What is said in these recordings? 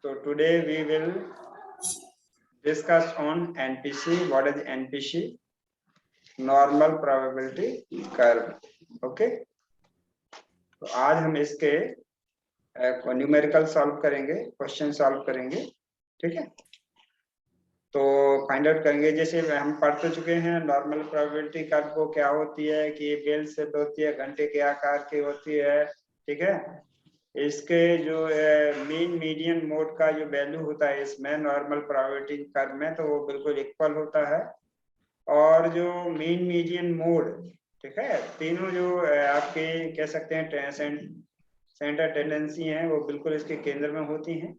So today we will discuss on NPC. What is NPC? Normal probability curve. Okay. तो आज हम इसके numerical solve करेंगे, question solve करेंगे, ठीक है। तो फाइंड आउट करेंगे, जैसे हम पढ़ तो चुके हैं नॉर्मल प्रोबेबिलिटी कर्व को क्या होती है कि ये बेल शेप होती है, घंटे के आकार की होती है, ठीक है। इसके जो मीन मीडियन मोड का जो वैल्यू होता है इसमें नॉर्मल प्रोबेबिलिटी कर्व में, तो वो बिल्कुल इक्वल होता है। और जो मीन मीडियन मोड, ठीक है, तीनों जो आपके कह सकते हैं सेंटर टेंडेंसी हैं, वो बिल्कुल इसके केंद्र में होती हैं।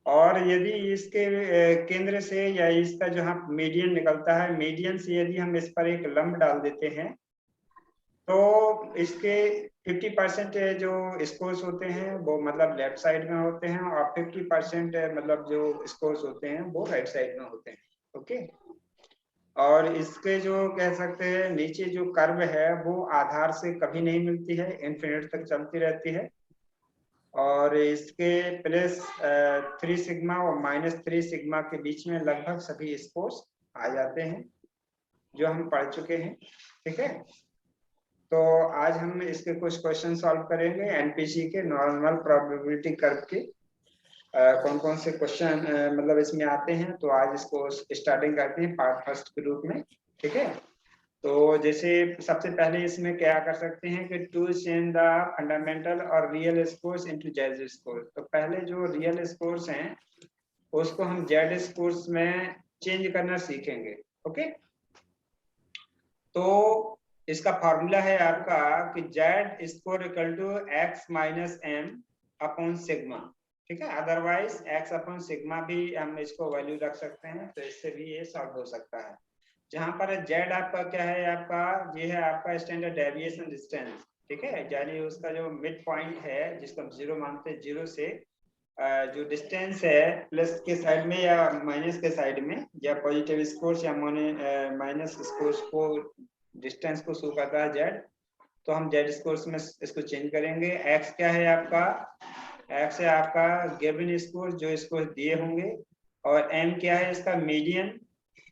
और यदि इसके केंद्र से या इसका जहाँ मीडियन निकलता है, मीडियन से यदि हम इस पर एक लंब डाल देते हैं तो इसके 50% जो स्कोर्स होते हैं वो मतलब लेफ्ट साइड में होते हैं और 50% मतलब जो स्कोर्स होते हैं वो राइट साइड में होते हैं। ओके। और इसके जो कह सकते हैं नीचे जो कर्व है वो आधार से कभी नहीं मिलती है, इन्फिनिट तक चलती रहती है। और इसके प्लस 3 सिग्मा और -3 सिग्मा के बीच में लगभग सभी स्कोर्स आ जाते हैं जो हम पढ़ चुके हैं, ठीक है। तो आज हम इसके कुछ क्वेश्चन सॉल्व करेंगे एनपीसी के नॉर्मल प्रोबेबिलिटी कर्व के। कौन कौन से क्वेश्चन मतलब इसमें आते हैं, तो आज इसको स्टार्टिंग करते हैं पार्ट फर्स्ट के रूप में, ठीक है। तो जैसे सबसे पहले इसमें क्या कर सकते हैं कि टू चेंज द फंडामेंटल और real scores into Z scores. तो पहले जो रियल स्कोर्स हैं उसको हम जेड स्कोर्स में चेंज करना सीखेंगे। ओके। तो इसका फॉर्मूला है आपका कि z score equal to x minus m upon sigma, ठीक है। अदरवाइज एक्स अपॉन सिग्मा भी हम इसको वैल्यू रख सकते हैं, तो इससे भी ये सॉल्व हो सकता है। जहां पर जेड आपका क्या है, आपका ये है आपका स्टैंडर्ड डेविएशन डिस्टेंस, ठीक है। यानी उसका जो मिड पॉइंट है जिसको हम जीरो मानते हैं, जीरो से जो डिस्टेंस है प्लस के साइड में या माइनस के साइड में, या पॉजिटिव स्कोर्स या माइनस स्कोर्स को डिस्टेंस को शो करता है जेड, तो हम जेड स्कोर्स में इसको चेंज करेंगे। एक्स क्या है आपका, एक्स है आपका गिवन स्कोर जो स्कोर दिए होंगे, और एम क्या है इसका मीडियन,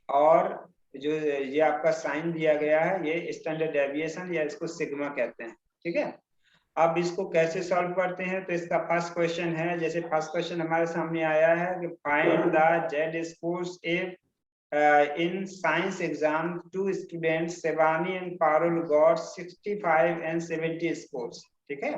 और जो ये आपका साइन दिया गया है ये स्टैंडर्ड डेविएशन या इसको सिग्मा कहते हैं, ठीक है। अब इसको कैसे सॉल्व करते हैं, तो इसका फर्स्ट क्वेश्चन है, जैसे फर्स्ट क्वेश्चन हमारे सामने आया है कि find the Z scores if in science exam two students Sevani and Parul got 65 and 70 scores, ठीक है।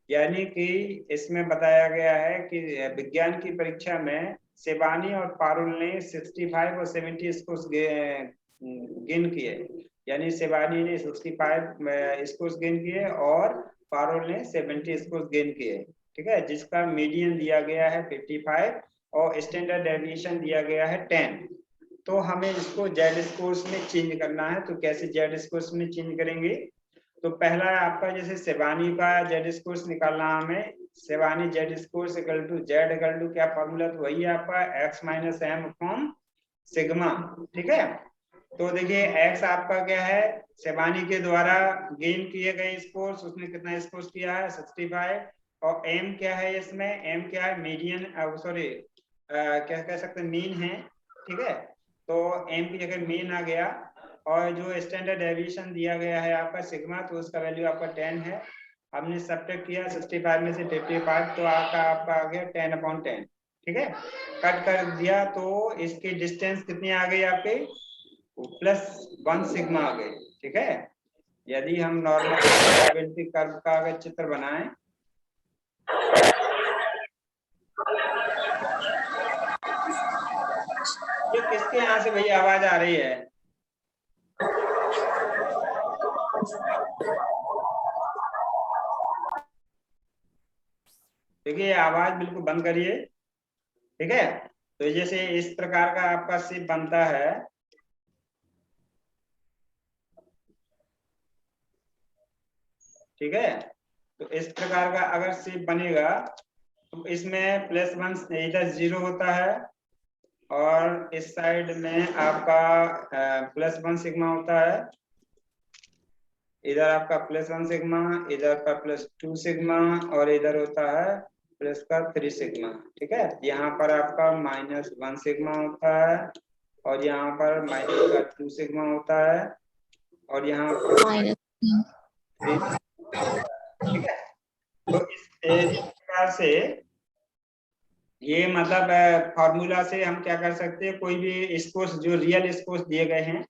यानी कि इसमें बताया गया है कि विज्ञान की परीक्षा में शिवानी और पारुल ने 65 और 70 स्कोर्स गेन किए। यानी शिवानी ने 65 स्कोर्स गेन किए और पारुल ने 70 स्कोर्स गेन किए, ठीक है। जिसका मीडियन दिया गया है 55 और स्टैंडर्ड डेविएशन दिया गया है 10। तो हमें इसको जेड स्कोर्स में चेंज करना है। तो कैसे जेड स्कोर्स में चेंज करेंगे, तो पहला आपका जैसे शिवानी का जेड स्कोर्स निकालना, हमें Shivani z scores equal to z equal to क्या फॉर्मूला, तो वही आपका x minus m upon sigma, ठीक है। तो देखिए एक्स आपका क्या है, शिवानी के द्वारा गेन किए गए स्कोर्स, उसने कितना स्कोर्स किया है 65, और एम क्या है इसमें, एम क्या है मीडियन, सॉरी क्या कह सकते हैं मीन है, ठीक है। तो एम की जगह मीन आ गया, और जो स्टैंडर्ड डेविएशन दिया गया है आपका सिग्मा, तो उसका वैल्यू आपका 10 है। हमने सब्ट्रैक्ट किया 65 में से 55, तो आपका आ गया 10/10, ठीक है। कट कर दिया तो इसकी डिस्टेंस कितनी आ गई आपके, +1 सिग्मा आ गई, ठीक है। यदि हम नॉर्मल प्रोबेबिलिटी कर्व का अगर चित्र बनाएं, ये किसके यहाँ से भैया आवाज आ रही है, देखिए आवाज बिल्कुल बंद करिए, ठीक है। तो जैसे इस प्रकार का आपका शेप बनता है, ठीक है। तो इस प्रकार का अगर शेप बनेगा तो इसमें +1 इधर 0 होता है, और इस साइड में आपका +1 सिग्मा होता है, इधर आपका +1 सिग्मा, इधर का +2 सिग्मा, और इधर होता है प्लस का 3 सिग्मा, ठीक है। यहाँ पर आपका -1 सिग्मा होता है और यहाँ पर माइनस का 2 सिग्मा होता है और यहाँ पर माइनस, 3, ठीक है। तो इस प्रकार से ये मतलब फॉर्मूला से हम क्या कर सकते हैं, कोई भी स्कोर्स जो रियल स्कोर्स दिए गए हैं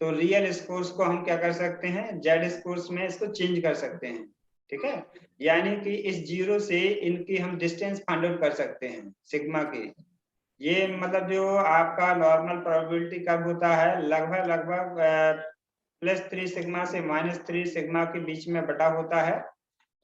तो रियल स्कोर्स को हम क्या कर सकते हैं, जेड स्कोर्स में इसको चेंज कर सकते हैं, ठीक है। यानी कि इस जीरो से इनकी हम डिस्टेंस फाइंड आउट कर सकते हैं सिग्मा की। ये मतलब जो आपका नॉर्मल प्रोबेबिलिटी कर्व होता है लगभग +3 सिग्मा से -3 सिग्मा के बीच में बटा होता है,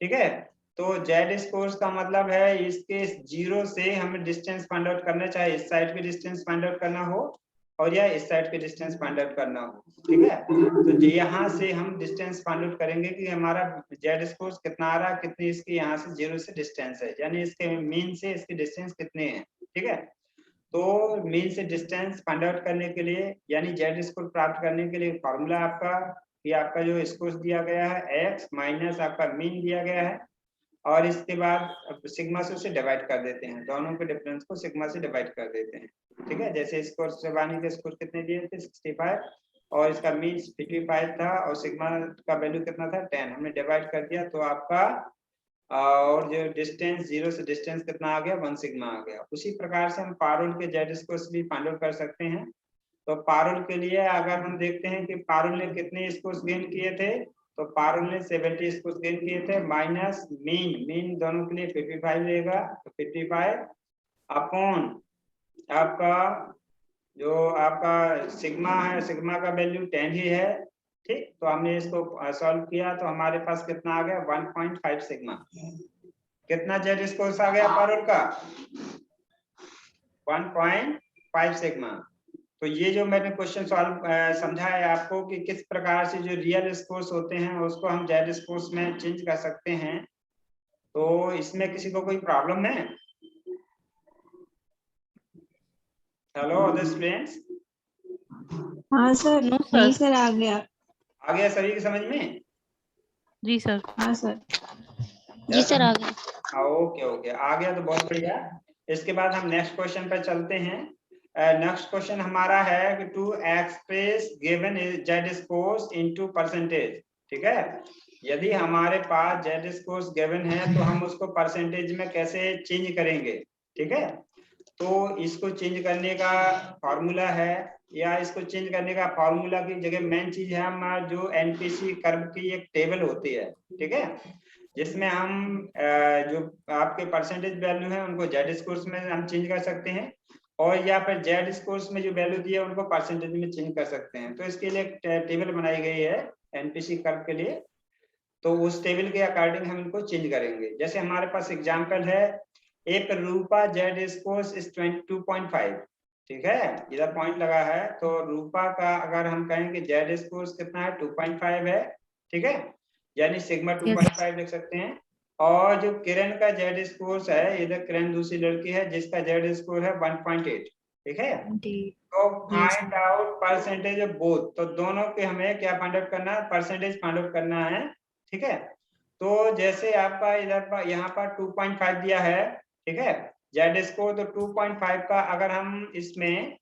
ठीक है। तो जेड स्कोर्स का मतलब है इसके जीरो से हमें डिस्टेंस फाइंड आउट करना, चाहे इस साइड की डिस्टेंस फाइंड आउट करना हो और या इस साइड की डिस्टेंस फाइंड आउट करना हो, ठीक है। तो यहाँ से हम डिस्टेंस फाइंड आउट करेंगे कि हमारा जेड स्कोर्स कितना आ रहा है, कितनी इसकी यहाँ से जीरो से डिस्टेंस है, यानी इसके मीन से इसकी डिस्टेंस कितने है, ठीक है। तो मीन से डिस्टेंस फाइंड आउट करने के लिए यानी जेड स्कोर प्राप्त करने के लिए फॉर्मूला आपका कि आपका जो स्कोर दिया गया है x माइनस आपका मीन दिया गया है और इसके बाद सिग्मा से उसे डिवाइड कर देते हैं, दोनों के डिफरेंस को सिग्मा से डिवाइड कर देते हैं, ठीक है। जैसे स्कोर शिवानी के स्कोर कितने दिए थे 65 और इसका मीन 55 था और सिग्मा का वैल्यू कितना था 10, हमने डिवाइड कर दिया तो आपका और जो डिस्टेंस जीरो से डिस्टेंस कितना आ गया 1 सिग्मा आ गया। उसी प्रकार से हम पारुल के जेड स्कोर्स भी फाइंड आउट कर सकते हैं। तो पारुल के लिए अगर हम देखते हैं कि पारुल ने कितने स्कोर्स गेन किए थे, तो पारुल ने 70 स्कोर्स गेन किए थे माइनस मीन दोनों के लिए 55 रहेगा, तो 55 अपॉन आपका जो आपका सिग्मा है, सिग्मा का वैल्यू 10 ही है, ठीक। तो हमने इसको सॉल्व किया तो हमारे पास कितना आ गया 1.5 सिग्मा। कितना जेड स्कोर्स आ गया पारुल का 1.5 सिग्मा। तो ये जो मैंने क्वेश्चन सॉल्व समझा है आपको कि किस प्रकार से जो रियल स्कोर्स होते हैं उसको हम जेड स्कोर्स में चेंज कर सकते हैं। तो इसमें किसी को कोई प्रॉब्लम है? Hello other students. हाँ सर। नो नहीं सर। सर, आ गया। आ गया सभी की समझ में? जी सर। हाँ सर। जी सर आ गया। ओके ओके, आ गया तो बहुत बढ़िया। इसके बाद हम नेक्स्ट क्वेश्चन पर चलते हैं। नेक्स्ट क्वेश्चन हमारा है कि to express given z scores into percentage, ठीक है। यदि हमारे पास जेड स्कोर्स गिवन है तो हम उसको परसेंटेज में कैसे चेंज करेंगे, ठीक है। तो इसको चेंज करने का फॉर्मूला है या इसको चेंज करने का फॉर्मूला की जगह मेन चीज है हमारा जो एनपीसी कर्व की एक टेबल होती है, ठीक है, जिसमें हम जो आपके परसेंटेज वैल्यू है उनको जेड स्कोर्स में हम चेंज कर सकते हैं और या फिर जेड स्कोर्स में जो वैल्यू दी है उनको परसेंटेज में चेंज कर सकते हैं। तो इसके लिए एक टेबल बनाई गई है एनपीसी कर्व के लिए, तो उस टेबल के अकॉर्डिंग हम इनको चेंज करेंगे। जैसे हमारे पास एग्जांपल है एक रूपा जेड स्कोर्स इज 2.5, ठीक है, इधर पॉइंट लगा है। तो रूपा का अगर हम कहें कि जेड स्कोर्स कितना है 2.5 है, ठीक है, यानी सिग्मा 2.5 लिख सकते हैं। और जो किरण का जेड स्कोर्स है, इधर किरण दूसरी लड़की है जिसका जेड स्कोर है 1.8, ठीक है। तो find out percentage of both, तो दोनों के हमें क्या फाइंड आउट करना है, परसेंटेज फाइंड आउट करना है, ठीक है। तो जैसे आपका इधर पर यहाँ पर 2.5 दिया है, ठीक है, जेड स्कोर, तो 2.5 का अगर हम इसमें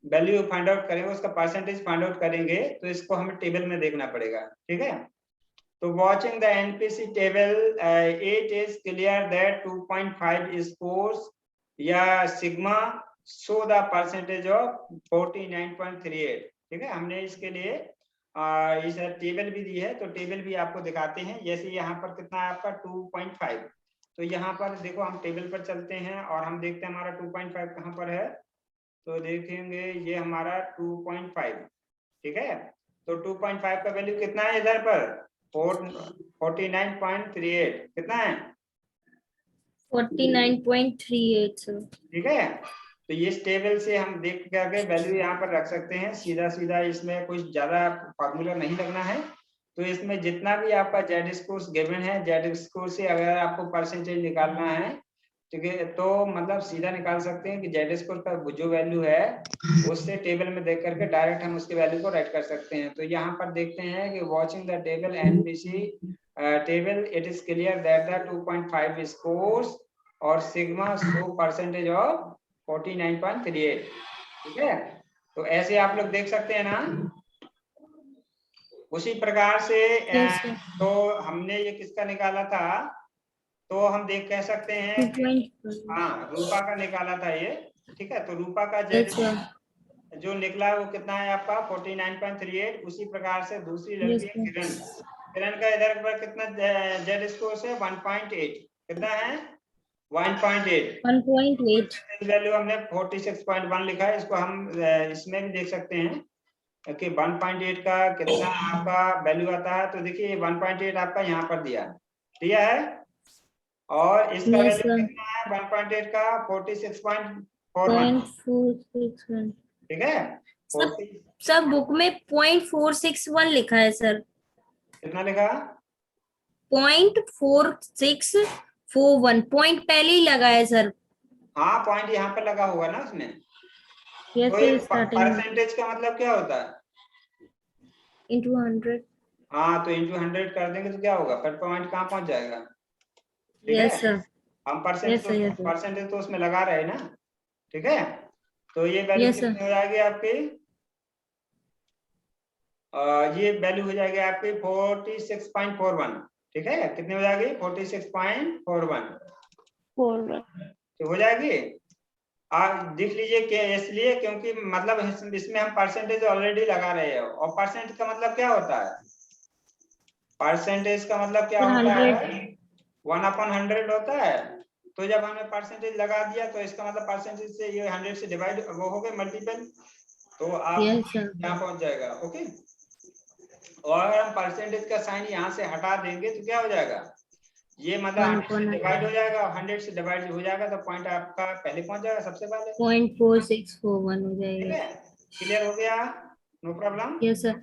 वैल्यू फाइंड आउट करेंगे, उसका परसेंटेज फाइंड आउट करेंगे, तो इसको हमें टेबल में देखना पड़ेगा, ठीक है। तो watching the NPC table, it is clear that 2.5 scores या sigma show the percentage of 49.38, ठीक है। हमने इसके लिए इस टेबल भी दी है, तो टेबल भी आपको दिखाते हैं। जैसे यहाँ पर कितना है आपका 2.5, तो यहाँ पर देखो हम टेबल पर चलते हैं और हम देखते हैं हमारा 2.5 कहाँ पर है। तो देखेंगे ये हमारा 2.5, ठीक है। तो 2.5 का वैल्यू कितना है इधर पर 49.38, कितना है 49.38 सर। ठीक है। तो ये टेबल से हम देख करके वैल्यू यहाँ पर रख सकते हैं सीधा सीधा, इसमें कुछ ज्यादा फॉर्मूला नहीं लगना है। तो इसमें जितना भी आपका जेड स्कोर गिवन है, जेड स्कोर से अगर आपको परसेंटेज निकालना है, ठीक है, तो मतलब सीधा निकाल सकते हैं कि जेड स्कोर का जो वैल्यू है उससे टेबल में देख करके डायरेक्ट हम उसके वैल्यू को राइट कर सकते हैं। तो यहाँ पर देखते हैं कि watching the table NPC table, it is clear that the 2.5 scores और sigma show percentage of 49.38. ठीक है, तो ऐसे आप लोग देख सकते हैं ना। उसी प्रकार से Yes, sir. तो हमने ये किसका निकाला था, तो हम देख कह सकते हैं कि 2.5. हाँ रूपा का निकाला था ये। ठीक है, तो रूपा का Yes, sir. जो निकला है वो कितना है आपका 49.38। उसी प्रकार से दूसरी Yes, लड़की sir. किरण, किरण का इधर पर कितना जेड स्कोर है 1.8। कितना है 1.8। 1.8. वैल्यू हमने 46.1 लिखा है, इसको हम इसमें भी देख सकते हैं कि 1.8 का कितना आपका वैल्यू आता है। तो देखिए 1.8 आपका यहाँ पर दिया है और इसका Yes, वैल्यू sir. कितना है 1.8 का 46.41। 0.461. ठीक है, सर बुक में 0.461 लिखा है सर। कितना लिखा 0.4641 पॉइंट पहले ही लगा है सर। हाँ पॉइंट यहाँ पर लगा होगा ना उसमें। यस तो ये सर, स्टार्टिंग में परसेंटेज का मतलब क्या होता है, into 100। हाँ तो इंटू 100 कर देंगे तो क्या होगा, फिर पॉइंट कहाँ पहुंच जाएगा। ठीक है, यस सर। हम Yes, sir, yes, sir. Percentage तो उसमें लगा रहे हैं ना। ठीक है, तो ये वैल्यू Yes, sir. कितनी हो जाएगी आपकी, ये वैल्यू हो जाएगी आपकी 46.41। ठीक है, कितनी हो जाएगी 46.41 तो हो जाएगी। आप देख लीजिए कि इसलिए क्योंकि मतलब इसमें हम परसेंटेज ऑलरेडी लगा रहे हैं और परसेंट का मतलब क्या होता है, परसेंटेज का मतलब क्या होता है 1/100 होता है। तो जब हमने परसेंटेज लगा दिया तो इसका मतलब परसेंटेज से ये 100 से डिवाइड वो हो गए मल्टीपल, तो आप Yes, sir. यहाँ पहुंच जाएगा। ओके, और अगर हम परसेंटेज का साइन यहाँ से हटा देंगे तो क्या हो जाएगा, ये मतलब 100 से डिवाइड हो जाएगा, 100 से डिवाइड हो जाएगा तो पॉइंट आपका पहले पहुंच जाएगा सबसे पहले। 0.4641 हो ठीक जाएगा। है, क्लियर हो गया, no problem. Yes sir.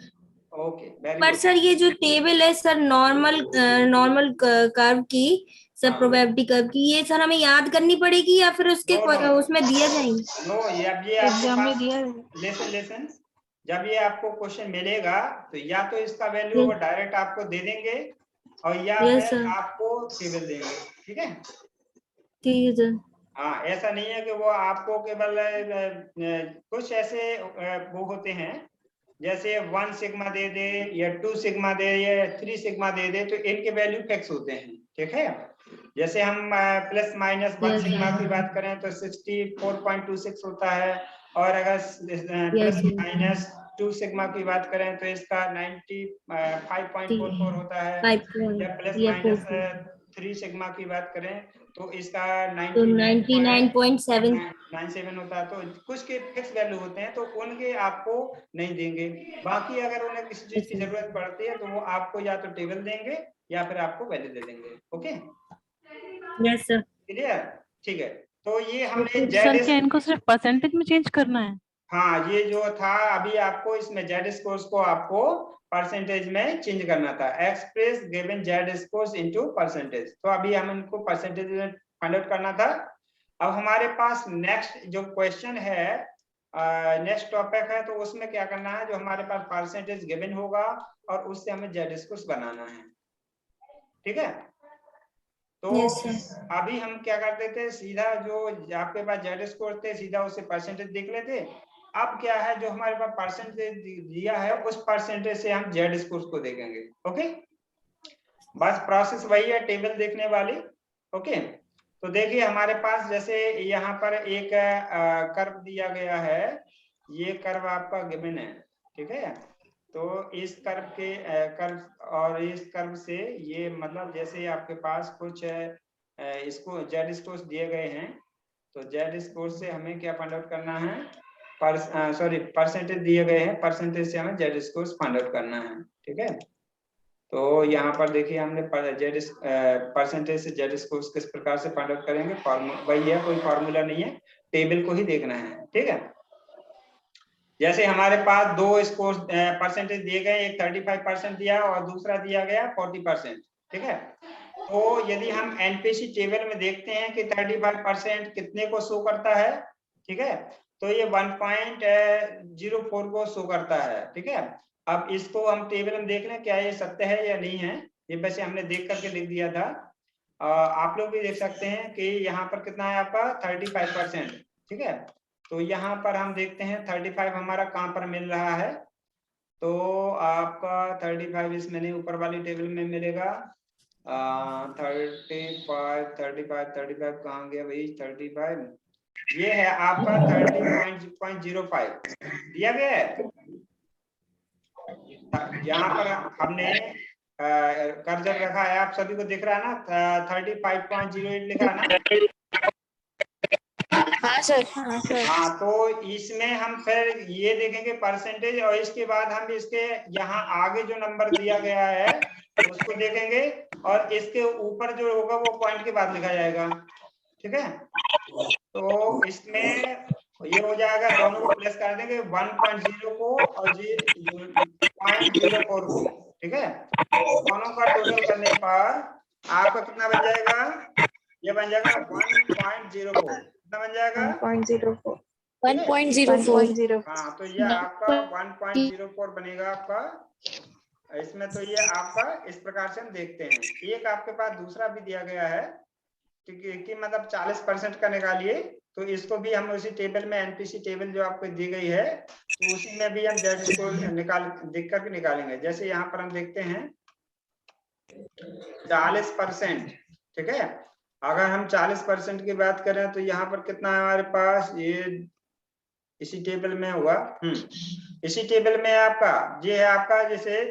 Okay very पर गुड। सर ये जो टेबल है सर नॉर्मल कर्व की सर, हाँ। प्रोबेबिलिटी कर्व की, ये सर हमें याद करनी पड़ेगी या फिर उसके नो, उसमें दिया जाएंगे? नो ये अब ये एग्जाम में दिया है। लेसन जब ये आपको क्वेश्चन मिलेगा तो या तो इसका वैल्यू वो डायरेक्ट आपको दे देंगे और या यस फिर सर। आपको टेबल देंगे। ठीक है, ठीक है सर। हाँ ऐसा नहीं है कि वो आपको केवल कुछ ऐसे वो होते हैं जैसे 1 सिग्मा दे दे या 2 सिग्मा दे या 3 सिग्मा दे दे, तो इनके वैल्यू फिक्स होते हैं। ठीक है, जैसे हम plus minus 1 Yes, sigma sir. की बात करें तो 64.26 होता है, और अगर प्लस sir. माइनस 2 सिग्मा की बात करें तो इसका 95.44 होता है, 5 point या प्लस या माइनस 4 3 सिग्मा की बात करें तो इसका तो 99.7 97 होता है। तो कुछ के फिक्स वैल्यू होते हैं तो उनके आपको नहीं देंगे, बाकी अगर उन्हें किसी चीज की जरूरत पड़ती है तो वो आपको या तो टेबल देंगे या फिर आपको वैल्यू दे देंगे। Okay yes sir. क्लियर, ठीक है। तो ये हमने सर जेड इनको सिर्फ परसेंटेज में चेंज करना है? हाँ ये जो था अभी आपको इसमें जेड स्कोर्स को आपको परसेंटेज में चेंज करना था, express given z scores into percentage. तो अभी हम इनको परसेंटेज में फाइंड आउट करना था। अब हमारे पास नेक्स्ट जो क्वेश्चन है, नेक्स्ट टॉपिक है, तो उसमें क्या करना है, जो हमारे पास परसेंटेज गिवन होगा और उससे हमें जेड स्कोर्स बनाना है। ठीक है, तो Yes, अभी हम क्या करते थे, सीधा जो आपके पास जेड स्कोर थे सीधा उससे परसेंटेज देख लेते। अब क्या है, जो हमारे पास परसेंटेज दिया है उस परसेंटेज से हम जेड स्कोर को देखेंगे। ओके, बस प्रोसेस वही है टेबल देखने वाली। ओके, तो देखिए हमारे पास जैसे यहाँ पर एक कर्व दिया गया है, ये कर्व आपका गिवन है। ठीक है, तो इस कर्व के कर्व और इस कर्व से ये मतलब जैसे आपके पास कुछ इसको जेड स्कोर्स दिए गए हैं, तो जेड स्कोर से हमें क्या फाइंड आउट करना है, परसेंटेज दिए गए हैं, परसेंटेज से हमें जेड स्कोर्स फाइंड आउट करना है। ठीक है, तो यहाँ पर देखिए हमने जेड परसेंटेज से जेड स्कोर्स किस प्रकार से फाइंड आउट करेंगे, वही है, कोई फार्मूला नहीं है, टेबल को ही देखना है। ठीक है, जैसे हमारे पास दो स्कोर परसेंटेज दिए गए, एक 35% दिया और दूसरा दिया गया 40%। ठीक है, तो यदि हम एनपीसी टेबल में देखते हैं कि 35% कितने को शो करता है, ठीक है, तो ये 1.04 को शो करता है। ठीक है, अब इसको हम टेबल में देख लें क्या ये सत्य है या नहीं है, ये वैसे हमने देख करके लिख दिया था। आप लोग भी देख सकते हैं कि यहाँ पर कितना है आपका 35%, ठीक है। तो यहाँ पर हम देखते हैं 35 हमारा कहाँ पर मिल रहा है, तो आपका 35 इसमें नहीं, ऊपर वाली टेबल में मिलेगा। 35 कहाँ गया भाई, 35 ये है आपका 30.05 दिया गया है। यहाँ पर हमने कर्सर रखा है, आप सभी को दिख रहा है ना, 35.08 लिखा है ना। हाँ सर, हाँ सर। हाँ, तो इसमें हम फिर ये देखेंगे परसेंटेज, और इसके बाद हम इसके यहाँ आगे जो नंबर दिया गया है उसको देखेंगे, और इसके ऊपर जो होगा वो पॉइंट के बाद लिखा जाएगा, ठीक है। तो इसमें ये हो जाएगा, दोनों को प्लस कर देंगे, 1.0 को और 0.04 को, ठीक है। दोनों का टोटल करने पर आपका कितना बन जाएगा, ये बन जाएगा 1.04, कितना बन जाएगा 1.04 1.04। हाँ, तो ये आपका 1.04 बनेगा आपका इसमें। तो ये आपका इस प्रकार से हम देखते हैं। एक आपके पास दूसरा भी दिया गया है कि मतलब 40% का निकालिए, तो इसको भी हम उसी टेबल में, एनपीसी टेबल जो आपको दी गई है, तो उसी में भी हम जेड स्कोर देख करके निकालेंगे। जैसे यहाँ पर हम देखते हैं 40%, ठीक है। अगर हम 40% की बात करें तो यहाँ पर कितना है हमारे पास, ये इसी टेबल में होगा, इसी टेबल में आपका ये है आपका जैसे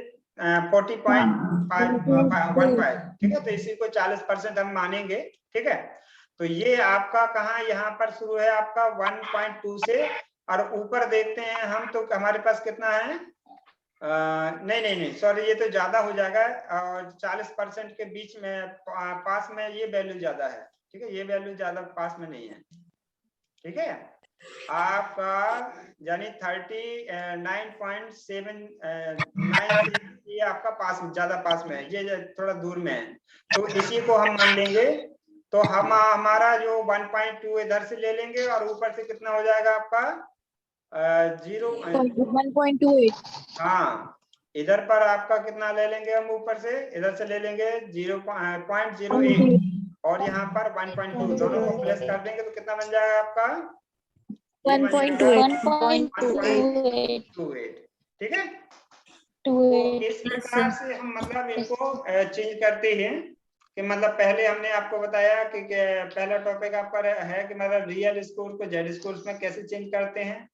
40.15, ठीक है। तो इसी को 40% हम मानेंगे, ठीक है। तो ये आपका कहाँ, यहाँ पर शुरू है आपका 1.2 से, और ऊपर देखते हैं हम तो हमारे पास कितना है, नहीं सॉरी, ये तो ज्यादा हो जाएगा, और 40% के बीच में पास में ये वैल्यू ज्यादा है, ठीक है। ये वैल्यू ज्यादा पास में नहीं है, ठीक है। आपका यानी 39.796 ये आपका पास, ज्यादा पास में है, ये थोड़ा दूर में है, तो इसी को हम मान लेंगे। तो हम हमारा जो 1.2 इधर से ले लेंगे, और ऊपर से कितना हो जाएगा आपका 1.28। हाँ, इधर पर आपका कितना ले लेंगे हम, ऊपर से इधर से ले लेंगे 0.08, और यहाँ पर 1.2, दोनों को प्लस कर देंगे तो कितना बन जाएगा आपका 1.28। ठीक है। तो इस प्रकार से हम मतलब इनको चेंज करते हैं कि मतलब पहले हमने आपको बताया कि पहला टॉपिक आपका है कि मतलब रियल स्कोर को जेड स्कोर में कैसे चेंज करते हैं,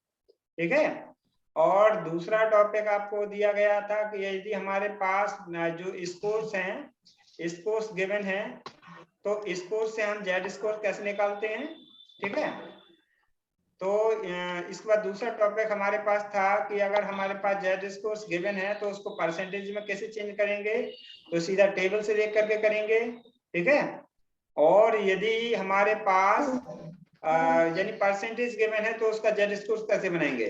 ठीक है। और दूसरा टॉपिक आपको दिया गया था कि यदि हमारे पास जो स्कोर्स हैं, स्कोर्स गिवन है, तो स्कोर से हम जेड स्कोर कैसे निकालते हैं, ठीक है। तो इसके बाद दूसरा टॉपिक हमारे पास था कि अगर हमारे पास जेड स्कोर्स गिवन है तो उसको परसेंटेज में कैसे चेंज करेंगे, तो सीधा टेबल से देख करके करेंगे, ठीक है। और यदि हमारे पास यानी परसेंटेज गिवन है तो उसका जेड स्कोर्स कैसे बनाएंगे,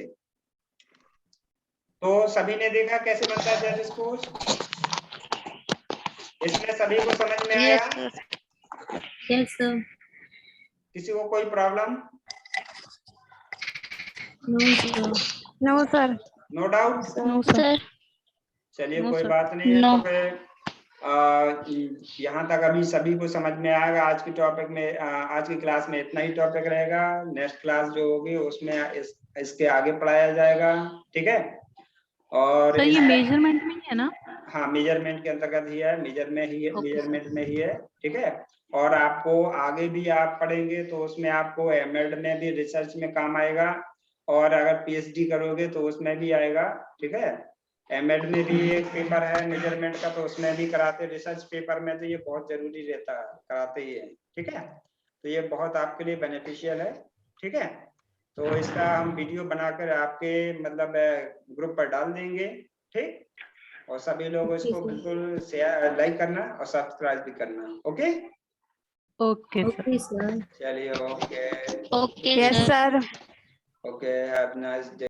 तो सभी ने देखा कैसे बनता है जेड स्कोर्स, इसमें सभी को समझ में आया? Yes sir. किसी को कोई problem? No sir. No doubt? No sir. चलिए कोई बात नहीं है। तो फिर यहाँ तक अभी सभी को समझ में आएगा। आज की टॉपिक में आज की क्लास में इतना ही टॉपिक रहेगा। नेक्स्ट क्लास जो होगी उसमें इसके आगे पढ़ाया जाएगा, ठीक है। और ये मेजरमेंट में ही है ना? हाँ, मेजरमेंट के अंतर्गत ही है, मेजरमेंट में ही है, ठीक है। और आपको आगे भी आप पढ़ेंगे तो उसमें आपको एमएड में भी रिसर्च में काम आएगा, और अगर पीएचडी करोगे तो उसमें भी आएगा, ठीक है। एमएड में भी एक पेपर है मेजरमेंट का, तो उसमें भी कराते, रिसर्च पेपर में तो ये बहुत जरूरी रहता है, कराते ही है, ठीक है। तो ये बहुत आपके लिए बेनिफिशियल है, ठीक है। तो इसका हम वीडियो बनाकर आपके मतलब ग्रुप पर डाल देंगे, ठीक। और सभी लोग इसको बिल्कुल शेयर, लाइक करना और सब्सक्राइब भी करना, ओके। Okay sir. चलिए, okay okay yes sir. Okay, have nice day.